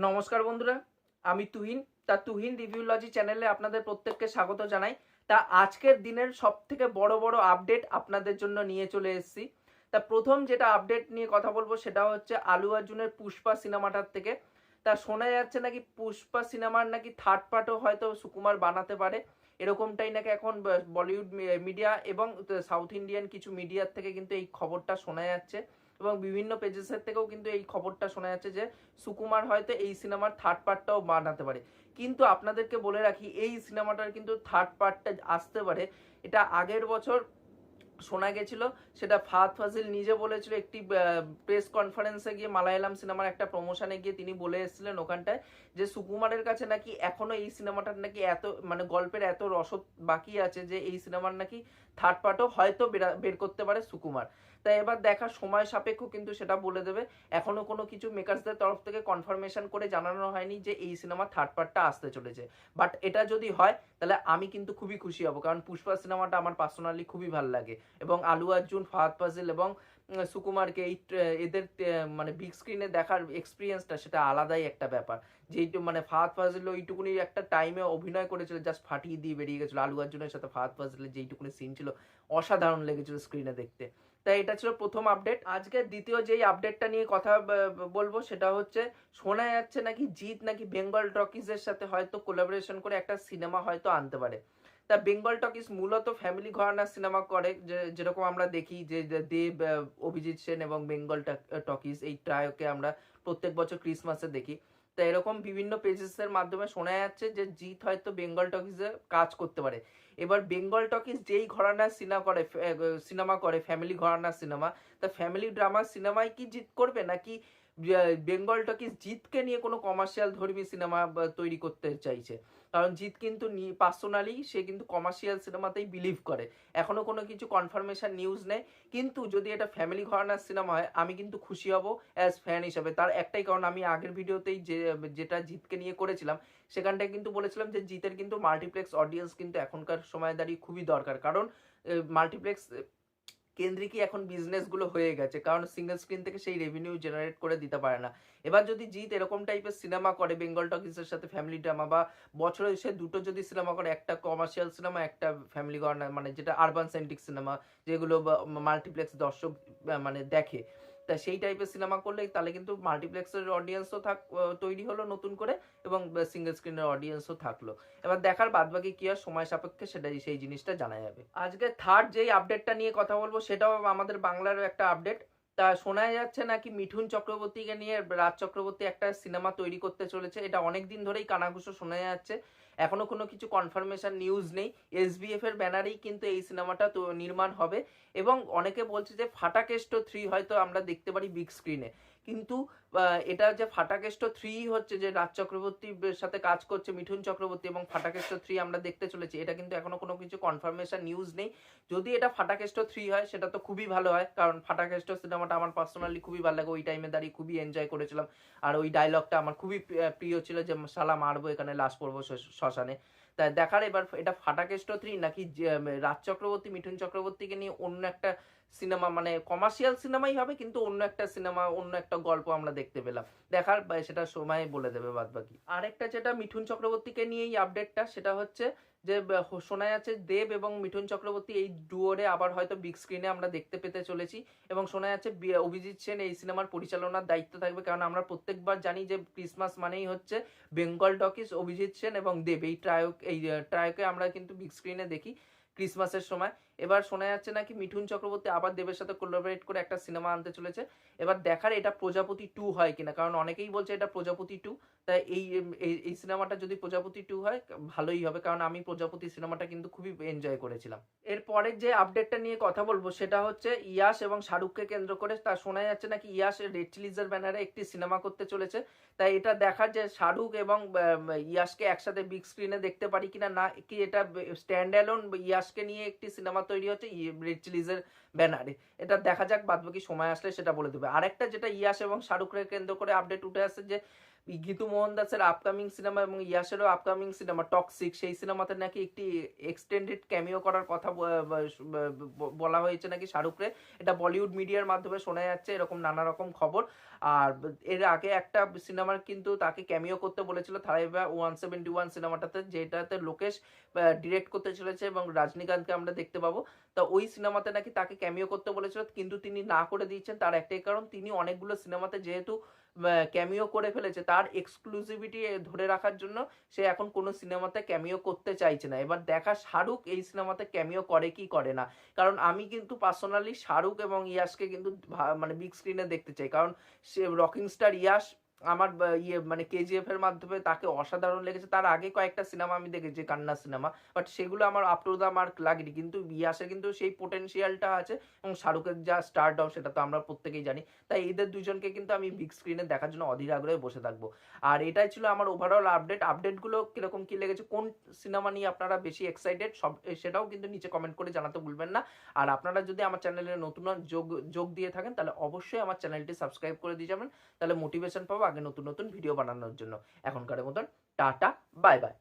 নমস্কার বন্ধুরা, আমি তুহিন। তুহিন রিভিউলজি চ্যানেলে আপনাদের প্রত্যেককে স্বাগত জানাই। আজকের দিনের সব থেকে বড় বড় আপডেট আপনাদের জন্য নিয়ে চলে এসেছি। প্রথম যেটা আপডেট নিয়ে কথা বলবো সেটা হচ্ছে আলু অর্জুনের পুষ্পা সিনেমাটার থেকে। শোনা যাচ্ছে নাকি পুষ্পা সিনেমার নাকি থার্ড পার্টও হয়তো সুকুমার বানাতে পারে, এরকমটাই নাকি এখন বলিউড মিডিয়া এবং সাউথ ইন্ডিয়ান কিছু মিডিয়ার থেকে কিন্তু এই খবরটা শোনা যাচ্ছে, এবং বিভিন্ন পেজেসের থেকেও কিন্তু এই খবরটা শোনা যাচ্ছে যে সুকুমার হয়তো এই সিনেমার থার্ড পার্টটাও বানাতে পারে। কিন্তু আপনাদেরকে বলে রাখি, এই সিনেমাটার কিন্তু থার্ড পার্টটা আসতে পারে, এটা আগের বছর শোনা গেছিল। সেটা ফাহাদ ফাজিল নিজে বলেছিল একটি প্রেস কনফারেন্সে গিয়ে, মালায়ালাম সিনেমার একটা প্রমোশনে গিয়ে তিনি বলে এসেছিলেন ওখানটায় যে সুকুমারের কাছে নাকি এখনো এই সিনেমাটার নাকি এত গল্পের এত রসদ বাকি আছে যে এই সিনেমার নাকি থার্ড পার্টও হয়তো বের করতে পারে সুকুমার। তাই এবার দেখার সময় সাপেক্ষ, কিন্তু সেটা বলে দেবে। এখনো কোনো কিছু মেকার্সদের তরফ থেকে কনফার্মেশন করে জানানো হয়নি যে এই সিনেমা থার্ড পার্টটা আসতে চলেছে। বাট এটা যদি হয় তাহলে আমি কিন্তু খুবই খুশি হব, কারণ পুষ্পা সিনেমাটা আমার পার্সোনালি খুবই ভালো লাগে, এবং আলু অর্জুন, ফাহাদ ফাজিল এবং সুকুমারকে এই এদের বিগ স্ক্রিনে দেখার এক্সপিরিয়েন্সটা সেটা আলাদাই একটা ব্যাপার। যেই ফাহাদ ফাজিল ওইটুকুনি একটা টাইমে অভিনয় করেছিল, জাস্ট ফাটিয়ে দিয়ে বেরিয়ে গেছিল। আলু অর্জুনের সাথে ফাহাদ ফাজিলের যেইটুকুনি সিন ছিল অসাধারণ লেগেছিল স্ক্রিনে দেখতে। তাই এটা ছিল প্রথম আপডেট। আজকে দ্বিতীয় যেই আপডেটটা নিয়ে কথা বলবো সেটা হচ্ছে, শোনা যাচ্ছে নাকি জিৎ নাকি বেঙ্গল টকিজের সাথে হয়তো কোলাবোরেশন করে একটা সিনেমা হয়তো আনতে পারে। বেঙ্গল টকিজ মূলত ফ্যামিলি ঘরানার সিনেমা করে, যেরকম আমরা দেখি যে দেব, অভিজিৎ সেন এবং বেঙ্গল টকিজ এই ট্রায়োকে আমরা প্রত্যেক বছর ক্রিসমাসে দেখি। এরকম বিভিন্ন পেজেসের মাধ্যমে শোনা যাচ্ছে যে জিৎ হয়তো বেঙ্গল টকিজে কাজ করতে পারে। এবার বেঙ্গল টকিজ যেই ঘরানার সিনেমা করে ফ্যামিলি ঘরানার সিনেমা, ফ্যামিলি ড্রামার সিনেমায় কি জিৎ করবে, নাকি বেঙ্গল টকিজ জিতকে নিয়ে কোনো কমার্শিয়াল ধর্মী সিনেমা তৈরি করতে চাইছে? কারণ জিৎ কিন্তু পার্সোনালি সে কিন্তু কমার্শিয়াল সিনেমাতেই বিলিভ করে। এখনো কোনো কিছু কনফার্মেশন নিউজ নেই, কিন্তু যদি এটা ফ্যামিলি ঘরানার সিনেমা হয় আমি কিন্তু খুশি হব অ্যাজ ফ্যান হিসাবে। তার একটাই কারণ, আমি আগের ভিডিওতেই যেটা জিতকে নিয়ে করেছিলাম সেখানটায় কিন্তু বলেছিলাম যে জিতের কিন্তু মাল্টিপ্লেক্স অডিয়েন্স কিন্তু এখনকার সময় দাঁড়িয়ে খুবই দরকার, কারণ মাল্টিপ্লেক্স কেন্দ্রিকই এখন বিজনেসগুলো হয়ে গেছে, কারণ সিঙ্গেল স্ক্রিন থেকে সেই রেভিনিউ জেনারেট করে দিতে পারে না। এবার যদি জিৎ এরকম টাইপের সিনেমা করে বেঙ্গল টকিজের সাথে ফ্যামিলি ড্রামা, বা বছরে সে দুটো যদি সিনেমা করে, একটা কমার্শিয়াল সিনেমা, একটা ফ্যামিলি ঘরানা যেটা আরবান সেন্ট্রিক সিনেমা, যেগুলো মাল্টিপ্লেক্স দর্শক দেখে, সেই টাইপের সিনেমা করলে তাহলে কিন্তু মাল্টিপ্লেক্সের অডিয়েন্সও তৈরি হলো নতুন করে, এবং সিঙ্গেল স্ক্রিনের অডিয়েন্সও থাকলো। এবার দেখার বাদবাকি কি আর সময় সাপেক্ষে সেই জিনিসটা জানা যাবে। আজকে থার্ড যেই আপডেটটা নিয়ে কথা বলবো সেটাও আমাদের বাংলার একটা আপডেট। শোনা যাচ্ছে নাকি মিঠুন চক্রবর্তীকে নিয়ে রাজ চক্রবর্তী একটা সিনেমা তৈরি করতে চলেছে। এটা অনেকদিন ধরেই কানাঘুষো শোনা যাচ্ছে, এখনো কোনো কিছু কনফার্মেশন নিউজ নেই। এসবিএফ এর ব্যানারেই কিন্তু এই সিনেমাটা তো নির্মাণ হবে, এবং অনেকে বলছে যে ফাটাকেষ্ট 3 হয়তো আমরা দেখতে পারি বিগ স্ক্রিনে। কিন্তু এটা যে ফাটাকেষ্ট 3 হচ্ছে, যে রাজ চক্রবর্তীর সাথে কাজ করছে মিঠুন চক্রবর্তী এবং ফাটাকেষ্ট 3 আমরা দেখতে চলেছি, এটা কিন্তু এখনো কোনো কিছু কনফার্মেশন নিউজ নেই। যদি এটা ফাটাকেষ্ট 3 হয় সেটা তো খুবই ভালো হয়, কারণ ফাটাকেষ্ট সিনেমাটা আমার পার্সোনালি খুবই ভালো লাগে, ওই টাইমে দাঁড়িয়ে খুবই এনজয় করেছিলাম। আর ওই ডায়লগটা আমার খুবই প্রিয় ছিল, যে শালা মারবো এখানে লাশ পড়বো শ্মশানে। তাই দেখার এবার এটা ফাটাকেষ্ট 3 নাকি রাজ চক্রবর্তী মিঠুন চক্রবর্তীকে নিয়ে অন্য একটা সিনেমা, কমার্শিয়াল সিনেমাই হবে, কিন্তু অন্য একটা সিনেমা, অন্য একটা গল্প আমরা দেখতে পেলাম। দেখার সেটা সময় বলে দেবে বাদ বাকি। আরেকটা যেটা মিঠুন চক্রবর্তীকে নিয়ে এই আপডেটটা, সেটা হচ্ছে যে শোনা যাচ্ছে দেব এবং মিঠুন চক্রবর্তী এই ডুয়োরে আবার হয়তো বিগ স্ক্রিনে আমরা দেখতে পেতে চলেছি, এবং শোনা যাচ্ছে অভিজিৎ সেন এই সিনেমার পরিচালনার দায়িত্ব থাকবে। কারণ আমরা প্রত্যেকবার জানি যে ক্রিসমাস মানেই হচ্ছে বেঙ্গল টকিজ, অভিজিৎ সেন এবং দেব, এই ট্রায়োকে আমরা কিন্তু বিগ স্ক্রিনে দেখি ক্রিসমাসের সময়। এবার শোনা যাচ্ছে নাকি মিঠুন চক্রবর্তী আবার দেবের সাথে কোলাবোরেট করে একটা সিনেমা আনতে চলেছে। এবার দেখার এটা প্রজাপতি 2 হয় কিনা, কারণ অনেকেই বলছে এটা প্রজাপতি 2। তাই এই সিনেমাটা যদি প্রজাপতি 2 হয় ভালোই হবে, কারণ আমি প্রজাপতি সিনেমাটা কিন্তু খুবই এনজয় করেছিলাম। এরপরের যে আপডেটটা নিয়ে কথা বলবো সেটা হচ্ছে ইয়াশ এবং শাহরুখকে কেন্দ্র করে। তা শোনা যাচ্ছে নাকি ইয়াশ রেড চিলিজের ব্যানারে একটি সিনেমা করতে চলেছে। তাই এটা দেখার যে শাহরুখ এবং ইয়াশকে একসাথে বিগ স্ক্রিনে দেখতে পারি কিনা, না কি এটা স্ট্যান্ড অ্যালোন ইয়াশকে নিয়ে একটি সিনেমা তৈরি হচ্ছে রেড চিলিজের ব্যানারে, এটা দেখা যাক, বাদবাকি সময় আসলে সেটা বলে দেবে। আরেকটা যেটা ইয়াশ এবং শাহরুখকে কেন্দ্র করে আপডেট উঠে আসছে, যে গীতু মোহনদাসের আপকামিং সিনেমা এবং ইয়াসেরও আপকামিং সিনেমা টক্সিক, সেই সিনেমাতে নাকি একটি এক্সটেন্ডেড ক্যামিও করার কথা বলা হয়েছে নাকি শাহরুখরে। এটা বলিউড মিডিয়ার মাধ্যমে শোনা যাচ্ছে, এরকম নানা রকম খবর। আর এর আগে একটা সিনেমার কিন্তু তাকে ক্যামিও করতে বলেছিল থালাইভা 171 সিনেমাটাতে, যেটাতে লোকেশ ডিরেক্ট করতে চলেছে এবং রজনীকান্তকে আমরা দেখতে পাবো। তা ওই সিনেমাতে নাকি তাকে ক্যামিও করতে বলেছিল, কিন্তু তিনি না করে দিয়েছেন। তার একটাই কারণ, তিনি অনেকগুলো সিনেমাতে যেহেতু ক্যামিও করে ফেলেছে, তার এক্সক্লুসিভিটি ধরে রাখার জন্য সে এখন কোনো সিনেমাতে ক্যামিও করতে চাইছে না। এবার দেখা শাহরুখ এই সিনেমাতে ক্যামিও করে কি করে না। কারণ আমি কিন্তু পার্সোনালি শাহরুখ এবং ইয়াশকে কিন্তু মানে বিগ স্ক্রিনে দেখতে চাই, কারণ সে রকিং স্টার ইয়াশ আমার মানে কেজিএফ এর মাধ্যমে তাকে অসাধারণ লেগেছে। তার আগে কয়েকটা সিনেমা আমি দেখেছি, কান্না সিনেমা, বাট সেগুলো আমার আপ টু দা মার্ক লাগেনি। কিন্তু ইয়াসের কিন্তু সেই পোটেনশিয়ালটা আছে, এবং শাহরুখের যা স্টারডম সেটা তো আমরা প্রত্যেকেই জানি। তাই এদের দুজনকে কিন্তু আমি বিগ স্ক্রিনে দেখার জন্য অধীর আগ্রহে বসে থাকবো। আর এটাই ছিল আমার ওভারঅল আপডেটগুলো কিরকম কি লেগেছে, কোন সিনেমা নিয়ে আপনারা বেশি এক্সাইটেড, সব সেটাও কিন্তু নিচে কমেন্ট করে জানাতে ভুলবেন না। আর আপনারা যদি আমার চ্যানেলে নতুন যোগ দিয়ে থাকেন, তাহলে অবশ্যই আমার চ্যানেলটি সাবস্ক্রাইব করে দিয়ে যাবেন, তাহলে মোটিভেশন পাবো আগে নতুন নতুন ভিডিও বানানোর জন্য। এখনকার মতন টাটা, বাই বাই।